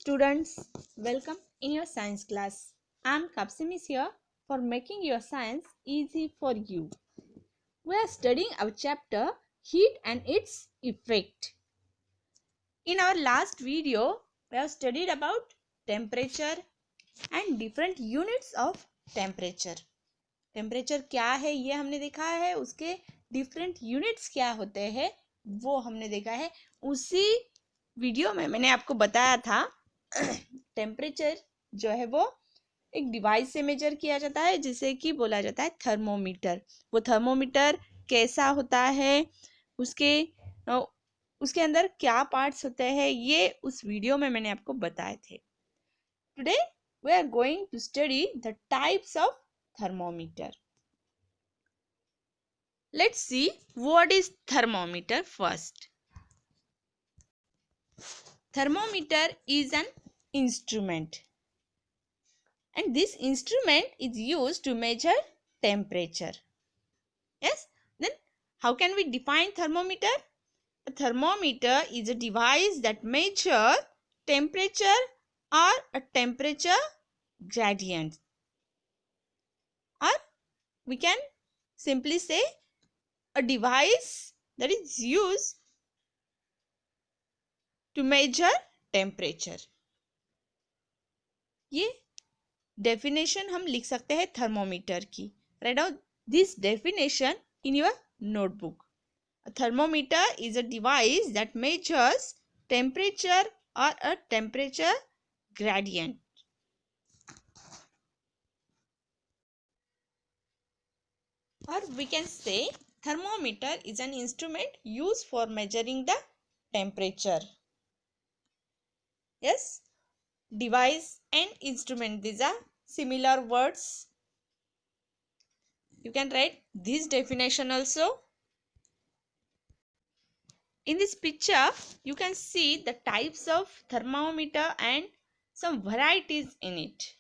students, welcome in your science class. I am Kapsim is here for making your science easy for you. We are studying our chapter Heat and its Effect. In our last video, we have studied about temperature and different units of temperature. Temperature क्या है ये हमने देखा है, उसके different units क्या होते हैं वो हमने देखा है. उसी वीडियो में मैंने आपको बताया था टेम्परेचर जो है वो एक डिवाइस से मेजर किया जाता है जिसे कि बोला जाता है थर्मोमीटर. वो थर्मोमीटर कैसा होता है, उसके अंदर क्या पार्ट्स होते हैं, ये उस वीडियो में मैंने आपको बताए थे. Today we are going to study the types of thermometer. Let's see what is thermometer first. Thermometer is an instrument, and this instrument is used to measure temperature. Yes, then how can we define thermometer? A thermometer is a device that measures temperature or a temperature gradient, or we can simply say a device that is used to measure temperature. ये definition हम लिख सकते हैं thermometer की. Write down this definition in your notebook. A thermometer is a device that measures temperature or a temperature gradient. Or we can say thermometer is an instrument used for measuring the temperature. Yes, device and instrument, these are similar words. You can write this definition also. In this picture, you can see the types of thermometer and some varieties in it.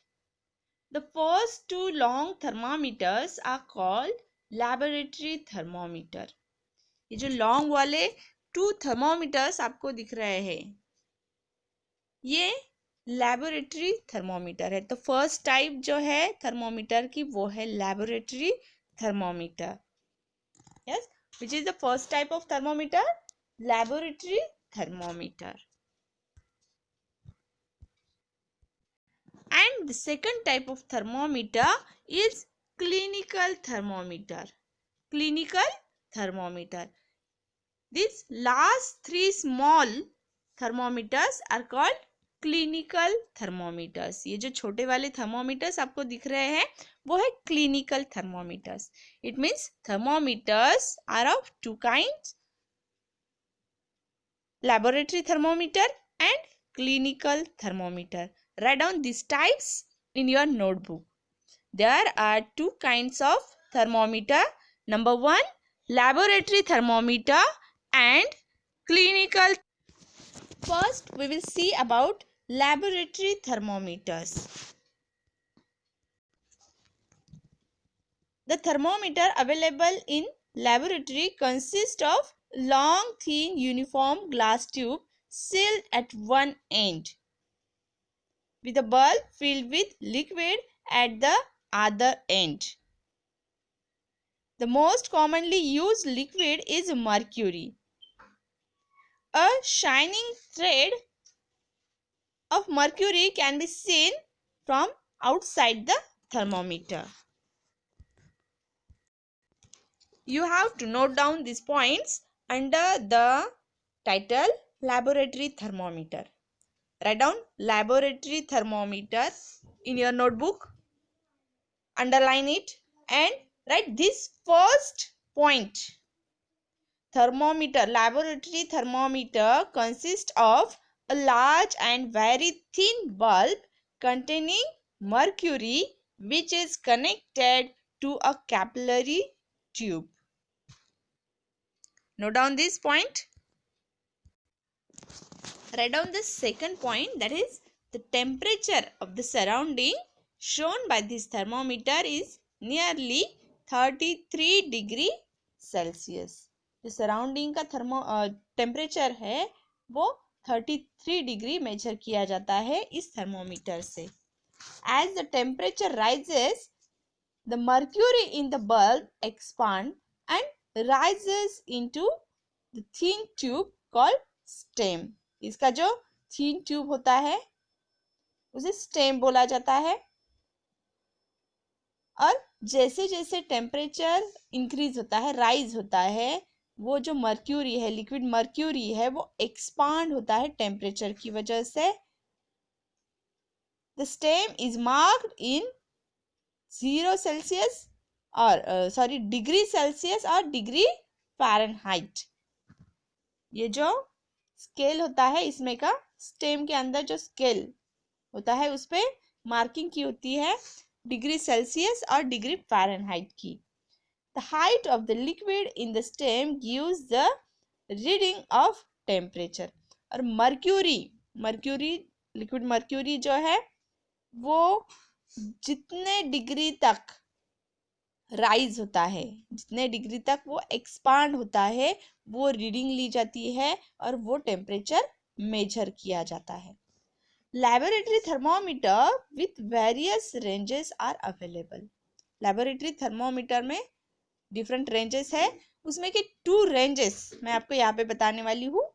The first two long thermometers are called laboratory thermometer. ये जो long वाले two thermometers आपको दिख रहे हैं, ये laboratory thermometer है. तो फर्स्ट टाइप जो है थर्मोमीटर की वो है laboratory thermometer. Yes, which is the first type of thermometer? Laboratory thermometer. And the second type of thermometer is clinical thermometer. Clinical thermometer. This last three small thermometers are called clinical thermometers. ये जो छोटे वाले thermometers आपको दिख रहे हैं वो है clinical thermometers. It means thermometers are of two kinds, laboratory thermometer and clinical thermometer. Write down these types in your notebook. There are two kinds of thermometer. Number one, laboratory thermometer and clinical. First, we will see about laboratory thermometers. The thermometer available in laboratory consists of long, thin, uniform glass tube sealed at one end with a bulb filled with liquid at the other end. The most commonly used liquid is mercury. A shining thread of mercury can be seen from outside the thermometer. You have to note down these points under the title laboratory thermometer. Write down laboratory thermometer in your notebook. Underline it and write this first point. Thermometer, laboratory thermometer consists of a large and very thin bulb containing mercury which is connected to a capillary tube. Note down this point. Write down the second point, that is the temperature of the surrounding shown by this thermometer is nearly 33 degree Celsius. जो surrounding का temperature है वो 33 degree major किया जाता है इस thermometer से। As the temperature rises, the mercury in the bulb expand and rises into the thin tube called stem. इसका जो thin tube होता है उसे stem बोला जाता है। और जैसे जैसे टेम्परेचर इंक्रीज होता है, राइज होता है, वो जो मर्क्यूरी है, लिक्विड मर्क्यूरी है, वो एक्सपांड होता है टेम्परेचर की वजह से। The stem is marked in 0 Celsius और डिग्री सेल्सियस और डिग्री फ़ारेनहाइट। ये जो स्केल होता है इसमें का, स्टेम के अंदर जो स्केल होता है उस पे मार्किंग की होती है डिग्री सेल्सियस और डिग्री फ़ारेनहाइट की। The height of the liquid in the stem gives the reading of temperature. और मर्क्यूरी लिक्विड मर्क्यूरी जो है वो जितने डिग्री तक राइज होता है, जितने डिग्री तक वो एक्सपांड होता है, वो रीडिंग ली जाती है और वो टेम्परेचर मेजर किया जाता है। Laboratory thermometer with various ranges are available. Laboratory thermometer में डिफरेंट रेंजेस है, उसमें कि 2 रेंजेस मैं आपको यहाँ पे बताने वाली हूँ।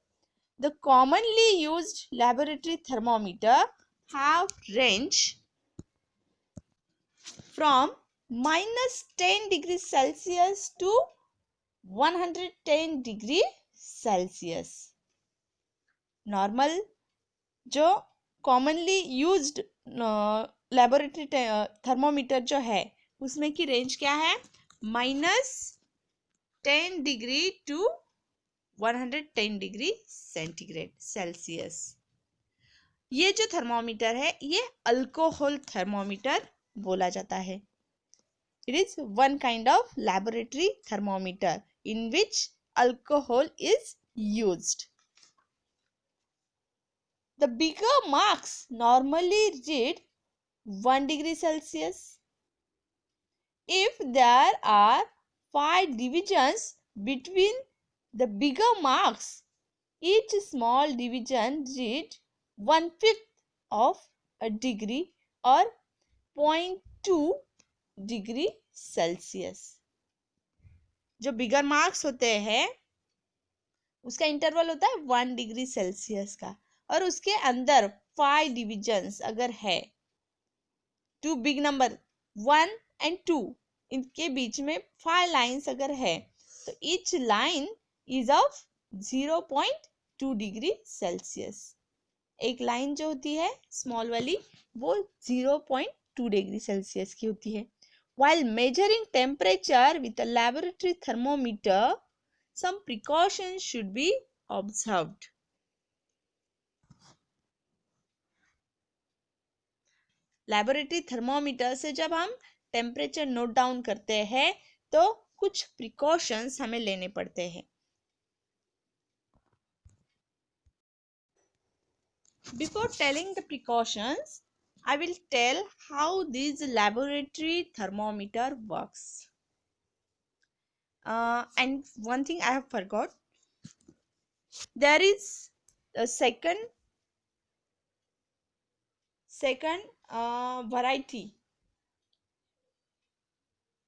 The commonly used laboratory thermometer have range from -10 degree Celsius to 110 degree Celsius. Normal जो कॉमनली यूज्ड लेबोरेटरी थर्मोमीटर जो है उसमें की रेंज क्या है? -10 degree to 110 degree centigrade Celsius. ये जो थर्मोमीटर है ये अल्कोहल थर्मोमीटर बोला जाता है। It is one kind of laboratory thermometer in which alcohol is used. The bigger marks normally read 1 degree Celsius. If there are 5 divisions between the bigger marks, each small division read 1/5 of a degree or 0.2 degree Celsius. जो बिगर marks होते हैं उसका interval होता है 1 degree Celsius का, और उसके अंदर 5 डिविजन्स अगर है, 2 बिग नंबर 1 एंड 2, इनके बीच में 5 लाइन्स अगर है तो each line is of 0.2 degree Celsius. एक लाइन जो होती है स्मॉल वाली वो 0.2 डिग्री सेल्सियस की होती है। While measuring temperature with a laboratory thermometer, some precautions should be observed. Laboratory thermometer से जब हम टेम्परेचर नोट डाउन करते हैं तो कुछ प्रिकॉशंस हमें लेने पड़ते हैं। Before telling the precautions, I will tell how this laboratory thermometer works. And one thing I have forgot, there is a second variety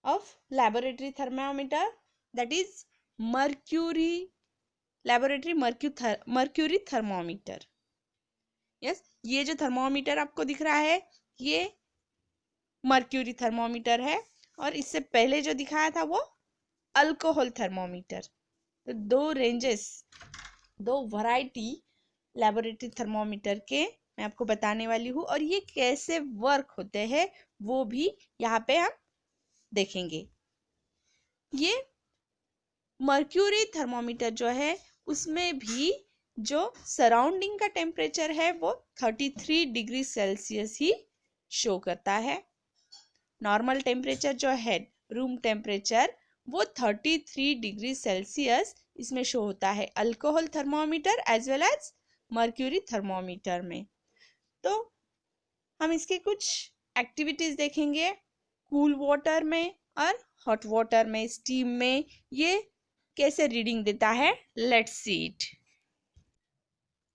of laboratory thermometer, that is mercury thermometer. Yes, ये जो thermometer आपको दिख रहा है ये mercury thermometer है, और इससे पहले जो दिखाया था वो अल्कोहल थर्मोमीटर। तो 2 रेंजेस, 2 वैरायटी लैबोरेटरी थर्मोमीटर के मैं आपको बताने वाली हूँ, और ये कैसे वर्क होते हैं वो भी यहाँ पे हम देखेंगे। ये मर्क्यूरी थर्मोमीटर जो है उसमें भी जो सराउंडिंग का टेम्परेचर है वो 33 डिग्री सेल्सियस ही शो करता है। नॉर्मल टेम्परेचर जो है रूम टेम्परेचर वो 33 डिग्री सेल्सियस इसमें शो होता है alcohol thermometer as well as mercury thermometer में। तो हम इसके कुछ एक्टिविटीज देखेंगे, कूल वाटर में और हॉट वाटर में, स्टीम में ये कैसे रीडिंग देता है। Let's see it.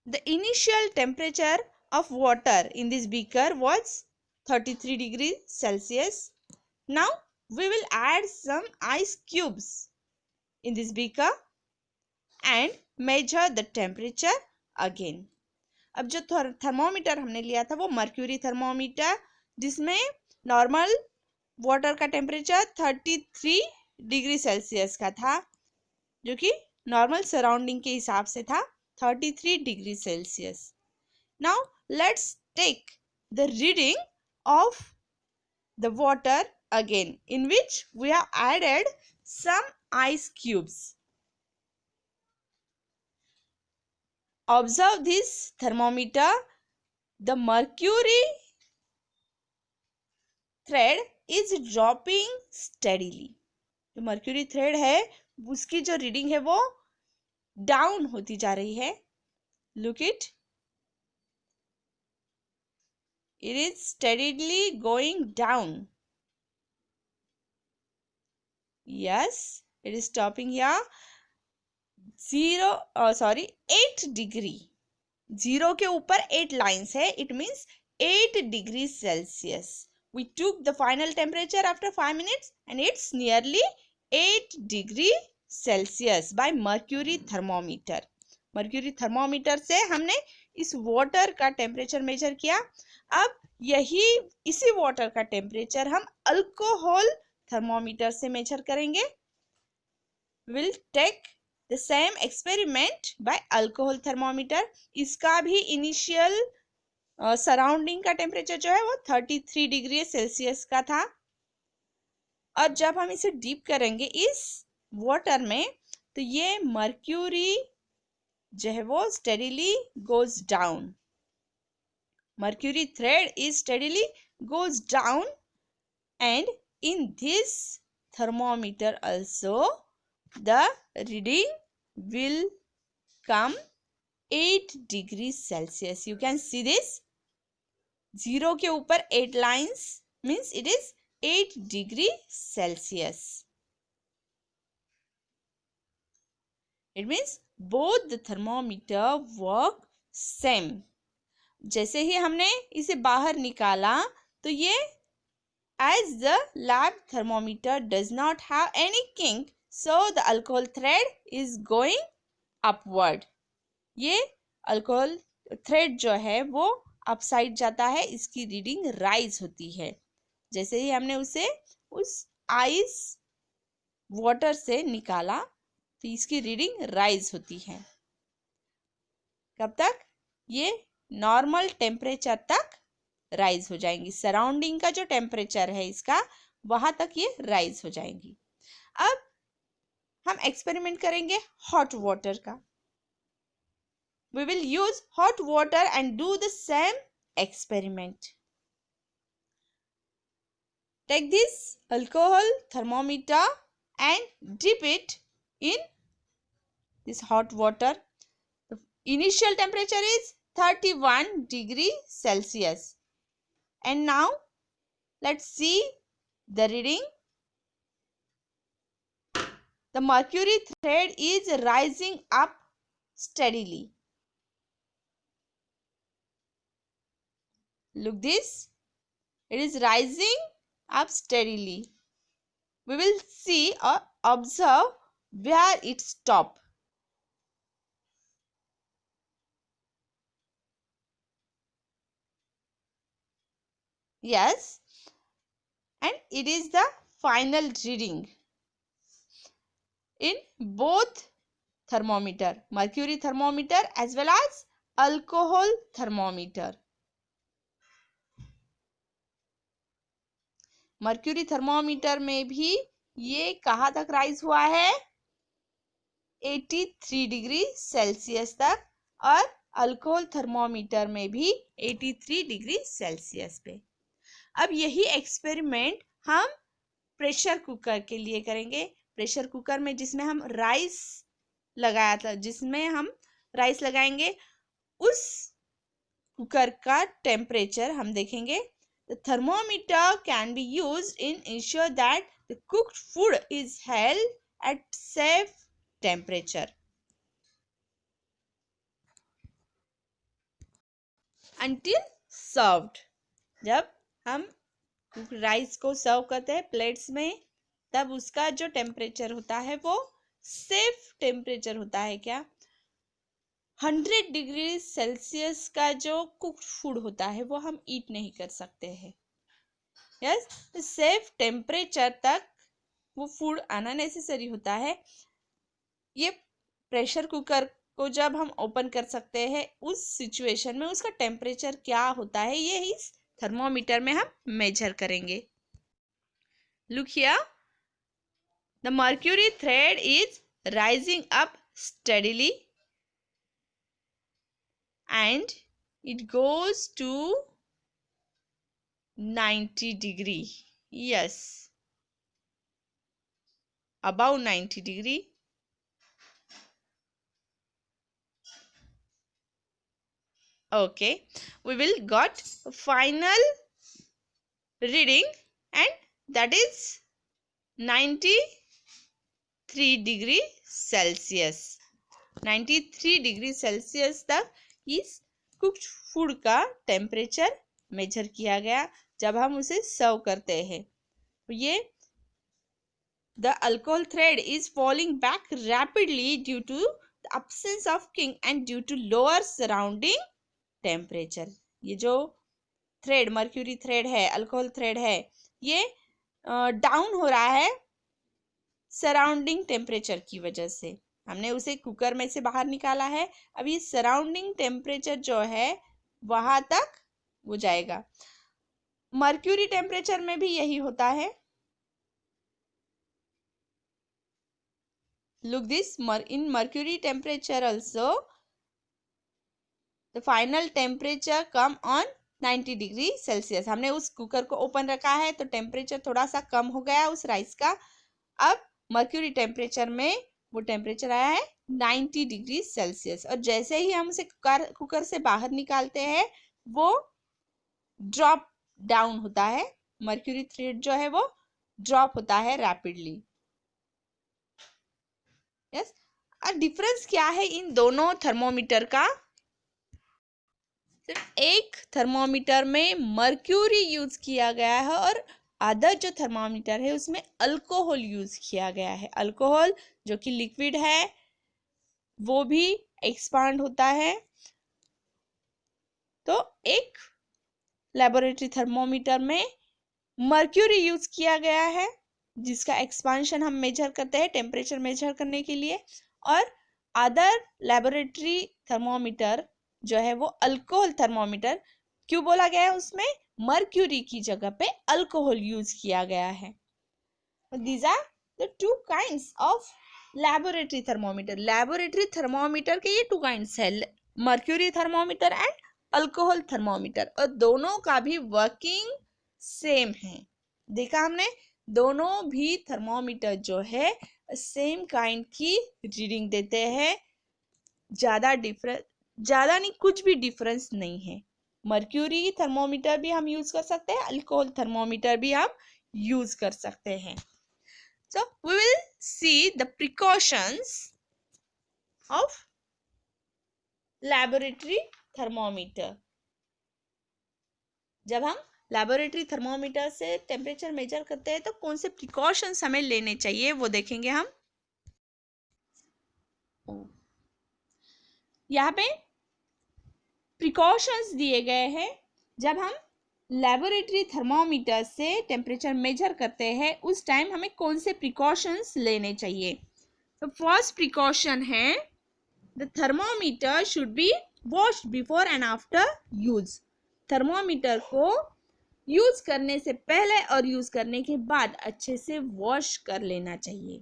The initial temperature of water in this beaker was 33 degrees Celsius. Now we will add some ice cubes in this beaker and measure the temperature again. अब जो thermometer हमने लिया था वो mercury thermometer, जिसमें normal water का temperature 33 degree Celsius का था, जो कि नॉर्मल सराउंडिंग के हिसाब से था 33 degree Celsius. Now let's take the reading of the water again, in which we have added some ice cubes. Observe this thermometer. The mercury thread is dropping steadily. जो mercury thread है उसकी जो reading है वो down होती जा रही है. Look it. It is steadily going down. Yes, it is stopping here. 8 degree. 0 के ऊपर 8 लाइन्स है. It means 8 degree Celsius. We took the final temperature after 5 minutes and it's nearly 8 degree Celsius by mercury thermometer. Mercury thermometer से हमने इस water का temperature measure किया. अब इसी वाटर का टेम्परेचर हम अल्कोहल थर्मोमीटर से मेजर करेंगे. Will take the same experiment by alcohol thermometer. इसका भी इनिशियल सराउंडिंग का टेम्परेचर जो है वो 33 डिग्री सेल्सियस का था. और जब हम इसे डीप करेंगे इस वाटर में तो ये मर्क्यूरी जो है वो steadily goes down. Mercury thread is steadily goes down, and in this thermometer also the reading will come 8 degrees Celsius. You can see this. 0 के ऊपर 8 lines means it is 8 degree Celsius. It means both the thermometer work same. जैसे ही हमने इसे बाहर निकाला तो ये as the lab thermometer does not have any kink, so the alcohol thread is going upward. ये अल्कोहल थ्रेड जो है वो अपसाइड जाता है, इसकी रीडिंग राइज होती है. जैसे ही हमने उसे उस आइस वाटर से निकाला तो इसकी रीडिंग राइज होती है. कब तक? ये नॉर्मल टेम्परेचर तक राइज हो जाएंगी. सराउंडिंग का जो टेम्परेचर है इसका वहां तक ये राइज हो जाएंगी. अब हम एक्सपेरिमेंट करेंगे हॉट वाटर का. We will use hot water and do the same experiment. Take this alcohol thermometer and dip it in this hot water. The initial temperature is 31 degree Celsius. And now let's see the reading. The mercury thread is rising up steadily. Look this. It is rising up steadily. We will see or observe where it stops. Yes, and it is the final reading in both thermometer, mercury thermometer as well as alcohol thermometer. Mercury thermometer में भी ये कहाँ तक rise हुआ है? 83 degree Celsius तक. और alcohol thermometer में भी 83 डिग्री सेल्सियस पे. अब यही एक्सपेरिमेंट हम प्रेशर कुकर के लिए करेंगे. प्रेशर कुकर में जिसमें हम राइस लगाया था, जिसमें हम राइस लगाएंगे, उस कुकर का टेम्परेचर हम देखेंगे. The thermometer can be used in ensure that the cooked food is held at safe temperature. until served. जब हम राइस को सर्व करते हैं प्लेट्स में, तब उसका जो टेम्परेचर होता है वो सेफ टेम्परेचर होता है। क्या? 100 डिग्री सेल्सियस का जो कुक्ड फूड होता है वो हम ईट नहीं कर सकते हैं। यस, सेफ टेम्परेचर तक वो फूड आना नेसेसरी होता है। ये प्रेशर कुकर को जब हम ओपन कर सकते हैं, उस सिचुएशन में उसका टेम्परेचर क्या होता है ये इस थर्मोमीटर में हम मेजर करेंगे। Look here, the mercury thread is rising up steadily and it goes to 90 degree. Yes, above 90 degree. Okay, we will got final reading and that is 93 degree Celsius. 93 degree Celsius तक इस cooked food का temperature measure किया गया जब हम उसे serve करते हैं। ये the alcohol thread is falling back rapidly due to the absence of kink and due to lower surrounding temperature. ये जो थ्रेड मर्क्यूरी थ्रेड है, अल्कोहल थ्रेड है, ये डाउन हो रहा है सराउंडिंग टेम्परेचर की वजह से। हमने उसे कुकर में से बाहर निकाला है, अभी सराउंडिंग टेम्परेचर जो है वहां तक वो जाएगा। मर्क्यूरी टेम्परेचर में भी यही होता है। Look this, in mercury temperature also the final temperature come on 90 degree Celsius. हमने उस कुकर को ओपन रखा है तो टेम्परेचर थोड़ा सा कम हो गया उस राइस का। अब मर्क्यूरी टेम्परेचर में वो टेम्परेचर आया है 90 डिग्री सेल्सियस, और जैसे ही हम उसे कुकर से बाहर निकालते हैं वो ड्रॉप डाउन होता है। मर्क्यूरी थ्रेड जो है वो ड्रॉप होता है रैपिडली। यस, और डिफरेंस क्या है इन दोनों थर्मोमीटर का? सिर्फ एक थर्मोमीटर में मर्क्यूरी यूज किया गया है और अदर जो थर्मोमीटर है उसमें अल्कोहल यूज किया गया है। अल्कोहल जो कि लिक्विड है वो भी एक्सपांड होता है। तो एक लेबोरेटरी थर्मोमीटर में मर्क्यूरी यूज किया गया है जिसका एक्सपांशन हम मेजर करते हैं टेम्परेचर मेजर करने के लिए, और अदर लेबोरेटरी थर्मोमीटर जो है वो अल्कोहल थर्मोमीटर। क्यों बोला गया है उसमें मर्क्यूरी की जगह पे अल्कोहल यूज किया गया है? These are the two kinds of laboratory thermometer. Laboratory thermometer के ये two kinds है, mercury thermometer and alcohol thermometer, और दोनों का भी वर्किंग सेम है। देखा हमने, दोनों भी थर्मोमीटर जो है सेम काइंड की रीडिंग देते हैं। ज़्यादा नहीं, कुछ भी डिफरेंस नहीं है। मर्क्यूरी थर्मोमीटर भी हम यूज कर सकते हैं, अल्कोहल थर्मोमीटर भी हम यूज कर सकते हैं। So we will see the precautions of laboratory thermometer. जब हम लेबोरेटरी थर्मोमीटर से टेम्परेचर मेजर करते हैं तो कौन से प्रिकॉशंस हमें लेने चाहिए वो देखेंगे हम। यहाँ पे प्रिकॉशंस दिए गए हैं। जब हम लेबोरेटरी थर्मोमीटर से टेम्परेचर मेजर करते हैं उस टाइम हमें कौन से प्रिकॉशंस लेने चाहिए? तो फर्स्ट प्रिकॉशन है the thermometer should be washed before and after use. Thermometer को यूज करने से पहले और यूज करने के बाद अच्छे से वॉश कर लेना चाहिए।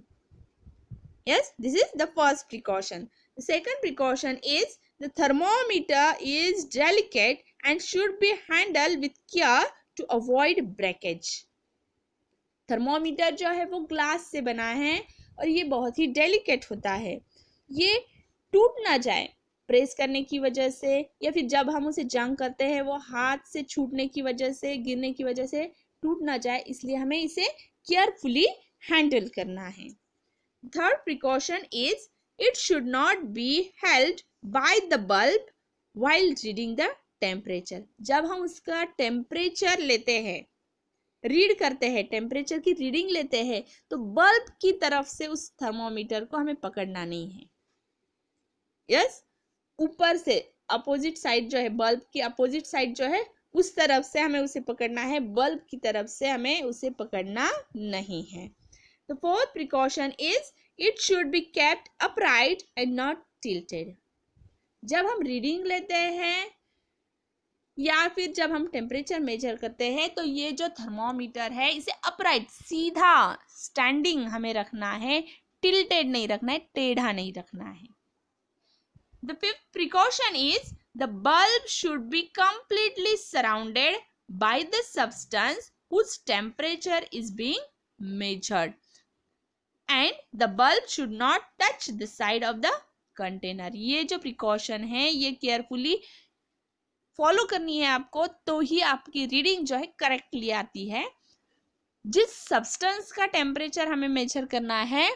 Yes, this is the first precaution. The second precaution is the thermometer is delicate and should be handled with care to avoid breakage. Thermometer जो है वो ग्लास से बना है और ये बहुत ही डेलिकेट होता है, ये टूट ना जाए प्रेस करने की वजह से, या फिर जब हम उसे जंग करते हैं वो हाथ से छूटने की वजह से, गिरने की वजह से टूट ना जाए, इसलिए हमें इसे केयरफुली हैंडल करना है। Third precaution is it should not be held by the bulb while reading the temperature. जब हम उसका टेम्परेचर लेते हैं, रीड करते हैं, टेम्परेचर की रीडिंग लेते हैं, तो बल्ब की तरफ से उस थर्मोमीटर को हमें पकड़ना नहीं है। यस, ऊपर से अपोजिट साइड जो है, बल्ब की अपोजिट साइड जो है, उस तरफ से हमें उसे पकड़ना है, बल्ब की तरफ से हमें उसे पकड़ना नहीं है। The fourth precaution is it should be kept upright and not tilted. जब हम रीडिंग लेते हैं या फिर जब हम टेम्परेचर मेजर करते हैं, तो ये जो थर्मोमीटर है इसे अपराइट, सीधा, स्टैंडिंग हमें रखना है, टिल्टेड नहीं रखना है, टेढ़ा नहीं रखना है। The fifth precaution is the bulb should be completely surrounded by the substance whose temperature is being measured. And the bulb should not touch the side of the container. ये जो प्रिकॉशन है ये केयरफुली फॉलो करनी है आपको, तो ही आपकी reading जो है करेक्टली आती है। जिस सब्सटेंस का टेम्परेचर हमें मेजर करना है,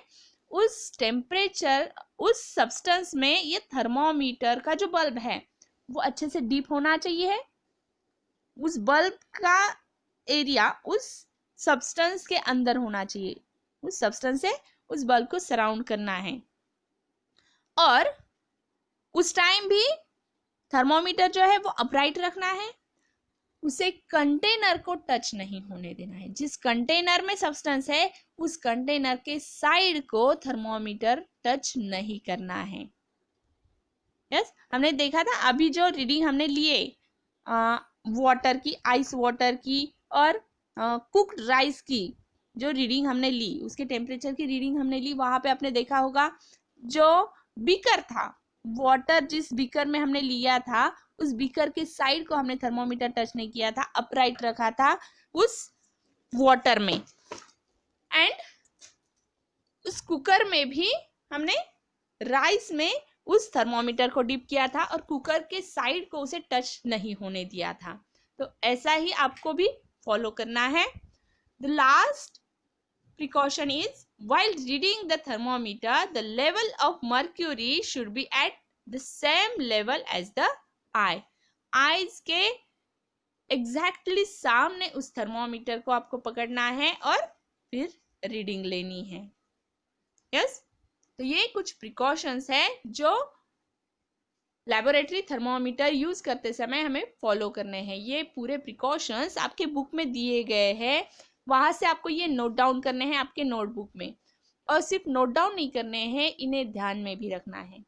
उस टेम्परेचर, उस सब्सटेंस में ये थर्मोमीटर का जो बल्ब है वो अच्छे से डीप होना चाहिए। उस बल्ब का एरिया उस सब्सटेंस के अंदर होना चाहिए, उस सब्सटेंस से उस बल्ब को सराउंड करना है। और उस टाइम भी थर्मोमीटर जो है वो अपराइट रखना है, उसे कंटेनर को टच नहीं होने देना है। जिस कंटेनर में सब्सटेंस है उस कंटेनर के साइड को थर्मोमीटर टच नहीं करना है। यस, हमने देखा था अभी जो रीडिंग हमने लिए वाटर की, आइस वाटर की और कुक्ड राइस की जो रीडिंग हमने ली, उसके टेम्परेचर की रीडिंग हमने ली, वहां पे आपने देखा होगा जो बीकर था, वाटर जिस बीकर में हमने लिया था, उस बीकर के साइड को हमने थर्मोमीटर टच नहीं किया था, अपराइट रखा था उस वाटर में। एंड उस कुकर में भी हमने राइस में उस थर्मोमीटर को डिप किया था और कुकर के साइड को उसे टच नहीं होने दिया था। तो ऐसा ही आपको भी फॉलो करना है। The last precaution is while reading the thermometer, the level of mercury should be at the same level as the eye. Eyes के exactly सामने उस थर्मोमीटर को आपको पकड़ना है और फिर रीडिंग लेनी है। यस, तो ये कुछ प्रिकॉशंस है जो लैबोरेटरी थर्मोमीटर यूज करते समय हमें फॉलो करने हैं। ये पूरे प्रिकॉशंस आपके बुक में दिए गए हैं, वहां से आपको ये नोट डाउन करने हैं आपके नोटबुक में, और सिर्फ नोट डाउन नहीं करने हैं, इन्हें ध्यान में भी रखना है।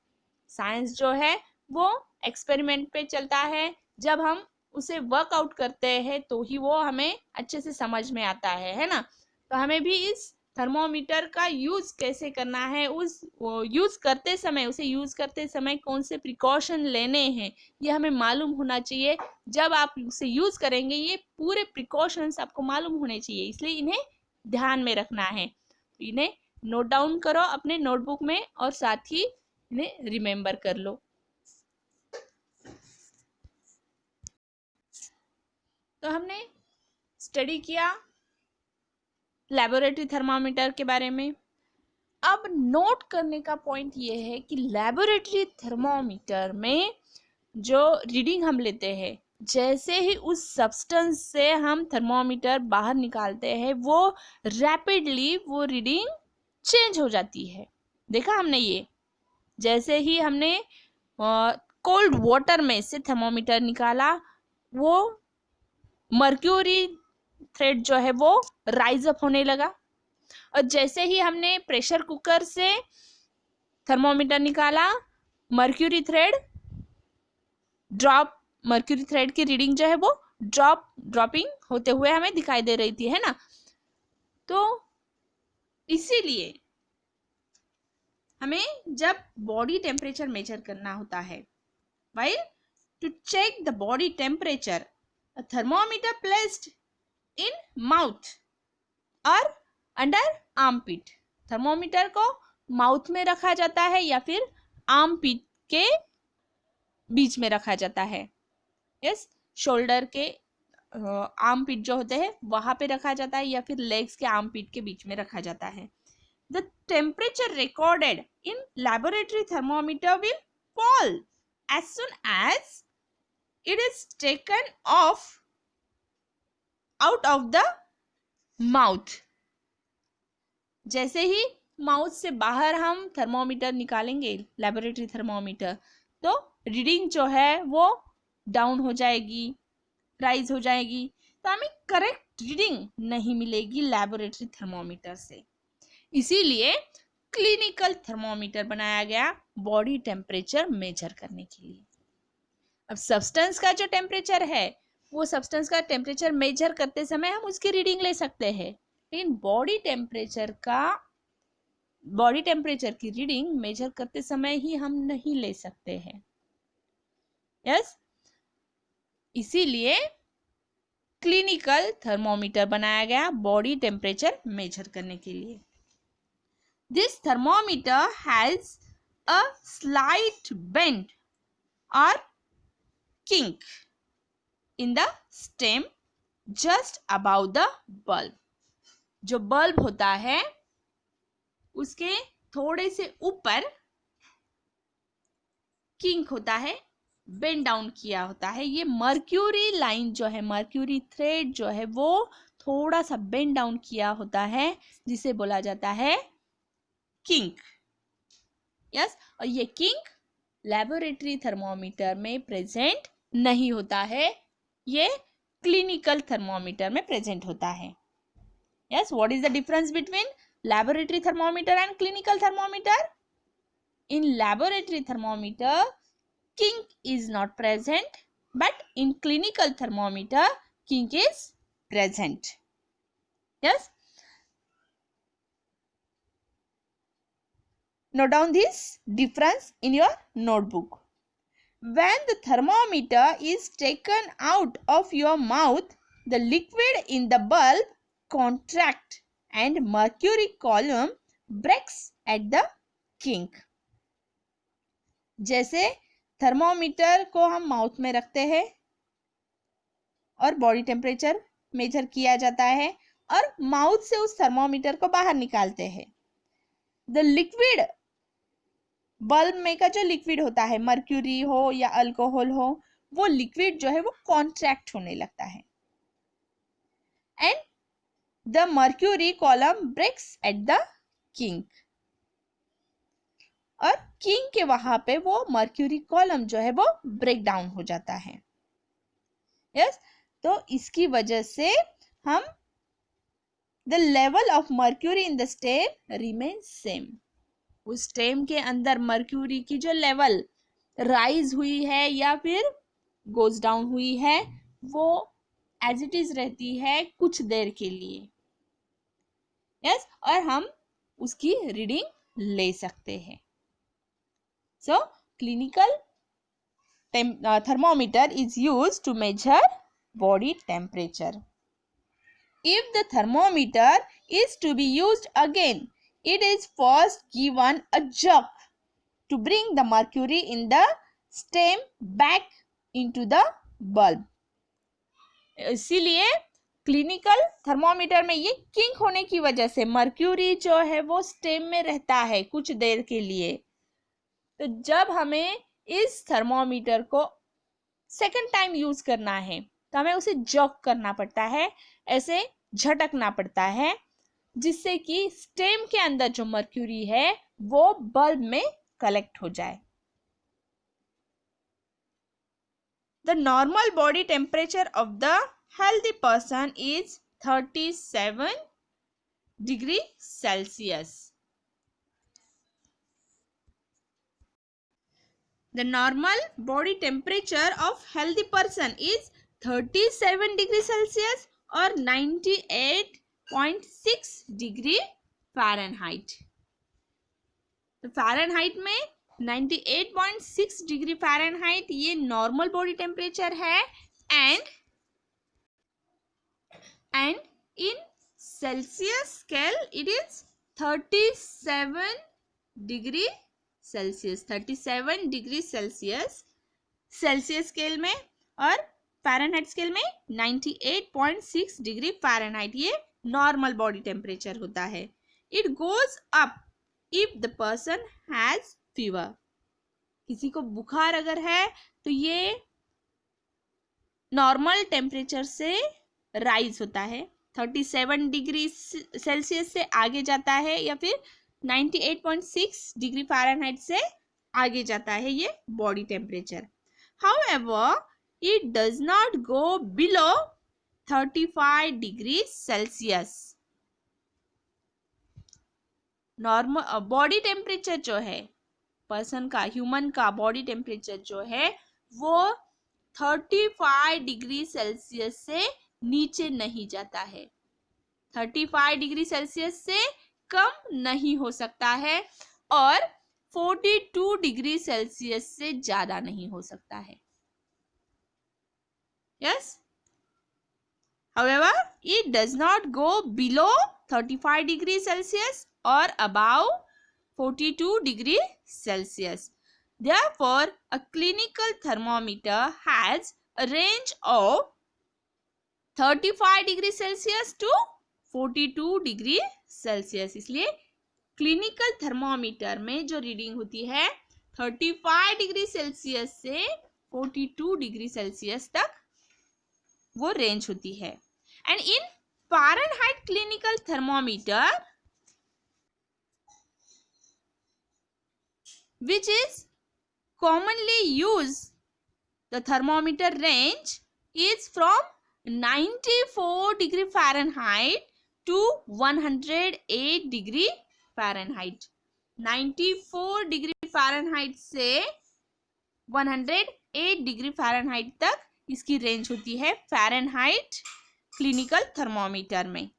साइंस जो है वो एक्सपेरिमेंट पे चलता है, जब हम उसे वर्कआउट करते हैं तो ही वो हमें अच्छे से समझ में आता है ना। तो हमें भी इस थर्मोमीटर का यूज कैसे करना है, उस यूज करते समय, उसे यूज करते समय कौन से प्रिकॉशन लेने हैं, ये हमें मालूम होना चाहिए। जब आप उसे यूज करेंगे ये पूरे प्रिकॉशंस आपको मालूम होने चाहिए, इसलिए इन्हें ध्यान में रखना है। इन्हें नोट डाउन करो अपने नोटबुक में और साथ ही इन्हें रिमेम्बर कर लो। तो हमने स्टडी किया लैबोरेटरी थर्मामीटर के बारे में। अब नोट करने का पॉइंट ये है कि लैबोरेटरी थर्मामीटर में जो रीडिंग हम लेते हैं, जैसे ही उस सब्सटेंस से हम थर्मामीटर बाहर निकालते हैं वो रैपिडली वो रीडिंग चेंज हो जाती है। देखा हमने ये, जैसे ही हमने कोल्ड वाटर में से थर्मामीटर निकाला, वो मर्क्यूरी थ्रेड जो है वो राइज अप होने लगा, और जैसे ही हमने प्रेशर कुकर से थर्मोमीटर निकाला, मर्क्यूरी थ्रेड की रीडिंग जो है वो ड्रॉपिंग होते हुए हमें दिखाई दे रही थी, है ना। तो इसीलिए हमें जब बॉडी टेम्परेचर मेजर करना होता है, while to check the body temperature, a thermometer placed in mouth or under armpit, thermometer को माउथ में रखा जाता है या फिर आर्मपिट के बीच में रखा जाता है। यस, शोल्डर के आर्मपिट जो होते हैं वहां पे रखा जाता है या फिर लेग्स के आर्मपिट के बीच में रखा जाता है। The temperature recorded in laboratory thermometer will fall as soon as it is taken out of the mouth. जैसे ही माउथ से बाहर हम थर्मोमीटर निकालेंगे, लेबोरेटरी थर्मोमीटर, तो रीडिंग जो है वो डाउन हो जाएगी, राइज हो जाएगी, तो हमें करेक्ट रीडिंग नहीं मिलेगी लेबोरेटरी थर्मोमीटर से। इसीलिए क्लिनिकल थर्मोमीटर बनाया गया बॉडी टेम्परेचर मेजर करने के लिए। अब सब्सटेंस का जो टेम्परेचर है, वो सब्सटेंस का टेम्परेचर मेजर करते समय हम उसकी रीडिंग ले सकते हैं, लेकिन बॉडी टेम्परेचर की रीडिंग मेजर करते समय ही हम नहीं ले सकते हैं। यस, इसीलिए क्लिनिकल थर्मोमीटर बनाया गया बॉडी टेम्परेचर मेजर करने के लिए। This thermometer has a slight bend और kink in the stem just above the bulb. जो बल्ब होता है उसके थोड़े से ऊपर किंक होता है, बेंड डाउन किया होता है। ये मर्क्यूरी लाइन जो है, मर्क्यूरी थ्रेड जो है, वो थोड़ा सा बेंड डाउन किया होता है, जिसे बोला जाता है किंक। यस, और ये किंक लेबोरेटरी थर्मोमीटर में प्रेजेंट नहीं होता है, ये क्लिनिकल थर्मोमीटर में प्रेजेंट होता है। Yes, what is the difference between laboratory thermometer and clinical thermometer? In laboratory thermometer, kink is not present, but in clinical thermometer, kink is present. Yes. Note down this difference in your notebook. When the thermometer is taken out of your mouth, the liquid in the bulb contracts and mercury column breaks at the kink. जैसे thermometer को हम mouth में रखते हैं और body temperature measure किया जाता है और माउथ से उस थर्मोमीटर को बाहर निकालते हैं। द लिक्विड, बल्ब में का जो लिक्विड होता है, मर्क्यूरी हो या अल्कोहल हो, वो लिक्विड जो है वो कॉन्ट्रैक्ट होने लगता है and the mercury column breaks at the kink, और किंक के वहां पे वो मर्क्यूरी कॉलम जो है वो ब्रेक डाउन हो जाता है। यस, तो इसकी वजह से हम the level of mercury in the stem remain same. उस स्टेम के अंदर मर्क्यूरी की जो लेवल राइज हुई है या फिर गोज डाउन हुई है, वो एज इट इज रहती है कुछ देर के लिए। यस, और हम उसकी रीडिंग ले सकते हैं। So clinical thermometer is used to measure body temperature. If the thermometer is to be used again, it is first given a jerk to bring the mercury in the stem back into the bulb. इसीलिए clinical thermometer में ये kink होने की वजह से mercury जो है वो स्टेम में रहता है कुछ देर के लिए। तो जब हमें इस थर्मोमीटर को सेकंड टाइम यूज करना है तो हमें उसे जॉक करना पड़ता है, ऐसे झटकना पड़ता है, जिससे कि स्टेम के अंदर जो मर्क्यूरी है वो बल्ब में कलेक्ट हो जाए। The normal body temperature of the healthy person is 37 degree Celsius. The normal body temperature of healthy person is 37 degree Celsius or 98.6 degree Fahrenheit. तो फ़ारेनहाइट में 98.6 डिग्री फ़ारेनहाइट ये नॉर्मल बॉडी टेम्परेचर है and in Celsius scale it is 37 degree Celsius, 37 degree Celsius Celsius scale में, और Fahrenheit scale में 98.6 degree Fahrenheit ये normal body temperature होता है। It goes up if the person has fever. किसी को बुखार अगर है तो ये नॉर्मल टेम्परेचर से राइज होता है, 37 डिग्री सेल्सियस से आगे जाता है, या फिर 98.6 डिग्री फ़ारेनहाइट से आगे जाता है ये body temperature. However it does not go below 35 degree Celsius. Normal body temperature जो है पर्सन का, ह्यूमन का बॉडी टेम्परेचर जो है वो 35 डिग्री सेल्सियस से नीचे नहीं जाता है, 35 डिग्री सेल्सियस से कम नहीं हो सकता है, और 42 डिग्री सेल्सियस से ज्यादा नहीं हो सकता है। Yes, however it does not go below 35 degree Celsius or above 42 degree Celsius. Therefore, a clinical thermometer has a range of 35 degree Celsius to 42 degree Celsius. इसलिए क्लिनिकल थर्मोमीटर में जो रीडिंग होती है 35 डिग्री सेल्सियस से 42 degree Celsius तक वो range होती है। And in Fahrenheit clinical thermometer which is commonly used, the thermometer range is from 94 degree Fahrenheit to 108 degree Fahrenheit. 94 degree Fahrenheit से 108 डिग्री फ़ारेनहाइट तक इसकी रेंज होती है फ़ारेनहाइट क्लिनिकल थर्मोमीटर में।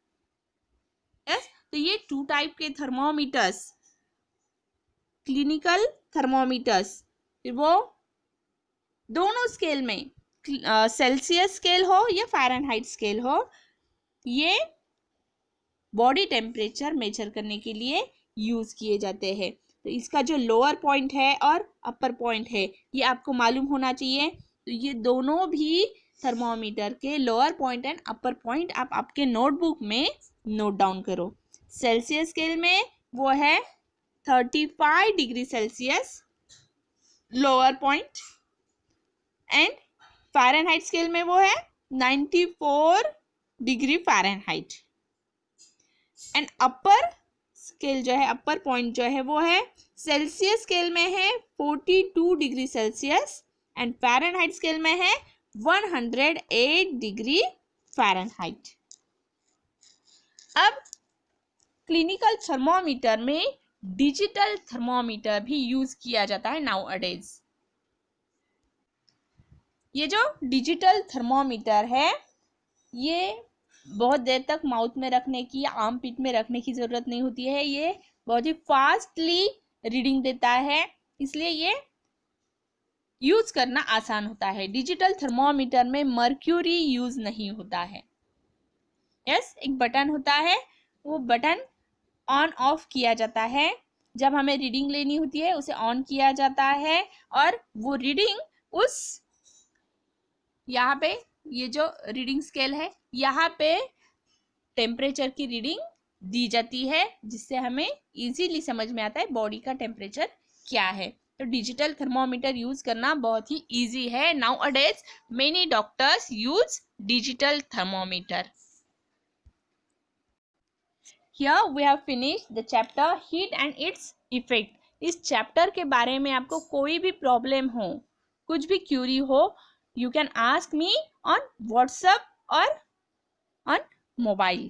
यस, तो ये टू टाइप के थर्मोमीटर्स, क्लिनिकल थर्मोमीटर्स, फिर वो दोनों स्केल में, सेल्सियस स्केल हो या फ़ारेनहाइट स्केल हो, ये बॉडी टेम्परेचर मेजर करने के लिए यूज़ किए जाते हैं। तो इसका जो लोअर पॉइंट है और अपर पॉइंट है ये आपको मालूम होना चाहिए। तो ये दोनों भी थर्मोमीटर के lower point and upper point आप आपके नोटबुक में नोट डाउन करो। सेल्सियस स्केल में वो है 35 degree Celsius lower point, and Fahrenheit scale में वो है 94 degree Fahrenheit, and upper scale जो है, अपर पॉइंट जो है वो है सेल्सियस स्केल में है 42 degree Celsius, and Fahrenheit scale में है 108 डिग्री फ़ारेनहाइट। अब क्लिनिकल थर्मोमीटर में डिजिटल थर्मोमीटर भी यूज किया जाता है नाउ अडेज। ये जो डिजिटल थर्मोमीटर है ये बहुत देर तक माउथ में रखने की या आर्म पिट में रखने की ज़रूरत नहीं होती है, ये बहुत ही फास्टली रीडिंग देता है, इसलिए ये यूज करना आसान होता है। डिजिटल थर्मोमीटर में मर्क्यूरी यूज नहीं होता है। यस, एक बटन होता है, वो बटन ऑन ऑफ किया जाता है, जब हमें रीडिंग लेनी होती है उसे ऑन किया जाता है, और वो रीडिंग उस यहाँ पे ये जो रीडिंग स्केल है यहाँ पे टेम्परेचर की रीडिंग दी जाती है, जिससे हमें इजीली समझ में आता है बॉडी का टेम्परेचर क्या है। तो डिजिटल थर्मोमीटर यूज करना बहुत ही इजी है। नाउ अडेज many doctors use digital thermometer. Here we have finished the chapter heat and its effect. इस चैप्टर के बारे में आपको कोई भी प्रॉब्लम हो, कुछ भी क्यूरी हो, you can ask me on WhatsApp or on mobile.